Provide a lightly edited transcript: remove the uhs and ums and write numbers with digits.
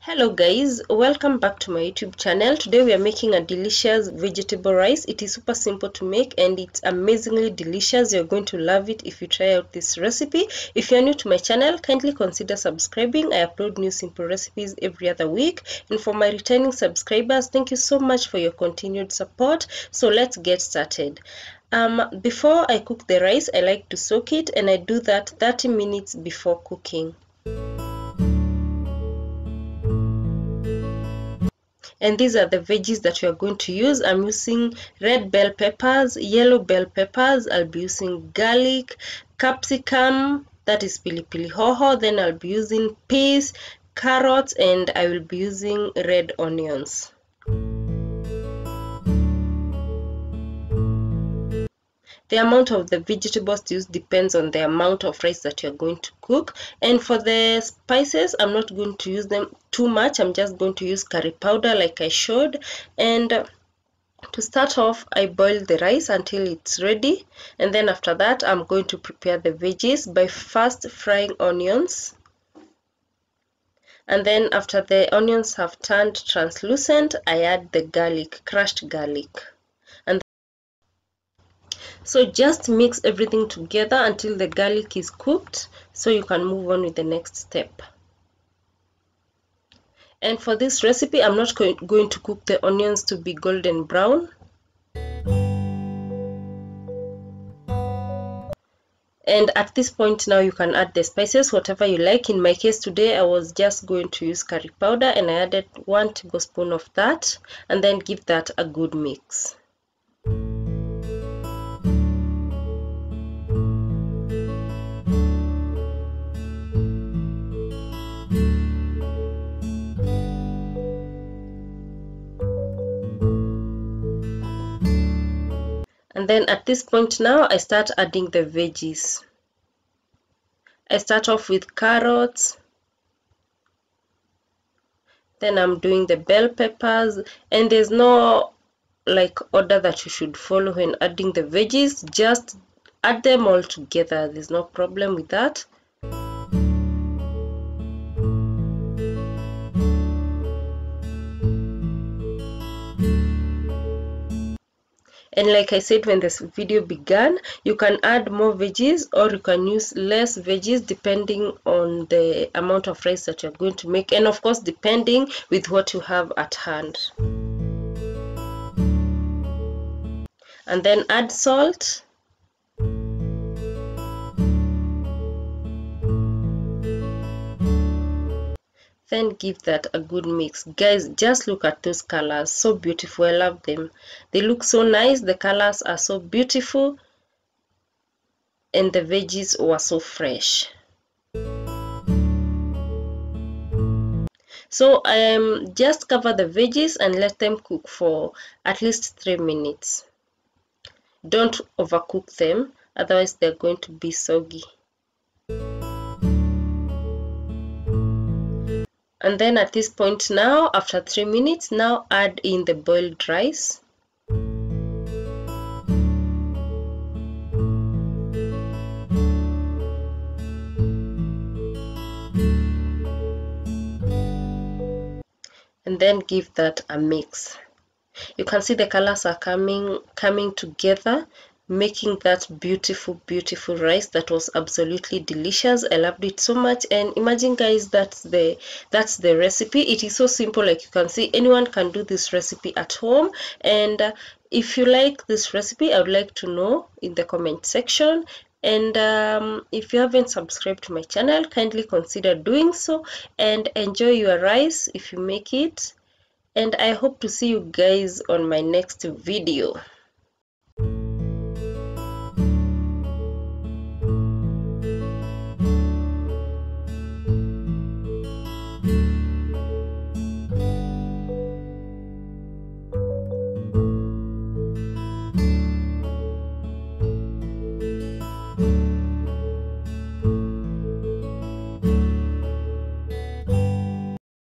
Hello guys, welcome back to my YouTube channel. Today we are making a delicious vegetable rice. It is super simple to make and it's amazingly delicious. You're going to love it if you try out this recipe. If you're new to my channel, kindly consider subscribing. I upload new simple recipes every other week. And for my returning subscribers, thank you so much for your continued support. So let's get started. Before I cook the rice, I like to soak it, and I do that 30 minutes before cooking. And these are the veggies that we are going to use. I'm using red bell peppers, yellow bell peppers, I'll be using garlic, capsicum, that is pili pili hoho, then I'll be using peas, carrots, and I will be using red onions. The amount of the vegetables used depends on the amount of rice that you're going to cook. And for the spices, I'm not going to use them too much. I'm just going to use curry powder like I showed. And to start off, I boil the rice until it's ready. And then after that, I'm going to prepare the veggies by first frying onions. And then after the onions have turned translucent, I add the garlic, crushed garlic. So just mix everything together until the garlic is cooked, so you can move on with the next step. And for this recipe, I'm not going to cook the onions to be golden brown. And at this point now you can add the spices, whatever you like. In my case today, I was just going to use curry powder and I added 1 tablespoon of that, and then give that a good mix. And then at this point now, I start adding the veggies. I start off with carrots. Then I'm doing the bell peppers. And there's no order that you should follow when adding the veggies. Just add them all together. There's no problem with that. And like I said when this video began, you can add more veggies or you can use less veggies depending on the amount of rice that you're going to make, and of course depending with what you have at hand. And then add salt. Then give that a good mix. Guys, just look at those colors, so beautiful. I love them. They look so nice. The colors are so beautiful and the veggies were so fresh. So just cover the veggies and let them cook for at least 3 minutes. Don't overcook them, otherwise they're going to be soggy. And then at this point now, after 3 minutes, now add in the boiled rice. And then give that a mix. You can see the colors are coming together, making that beautiful rice that was absolutely delicious. I loved it so much. And imagine guys, that's the recipe. It is so simple. Like you can see, anyone can do this recipe at home. And if you like this recipe, I would like to know in the comment section. And if you haven't subscribed to my channel, kindly consider doing so, and enjoy your rice if you make it. And I hope to see you guys on my next video.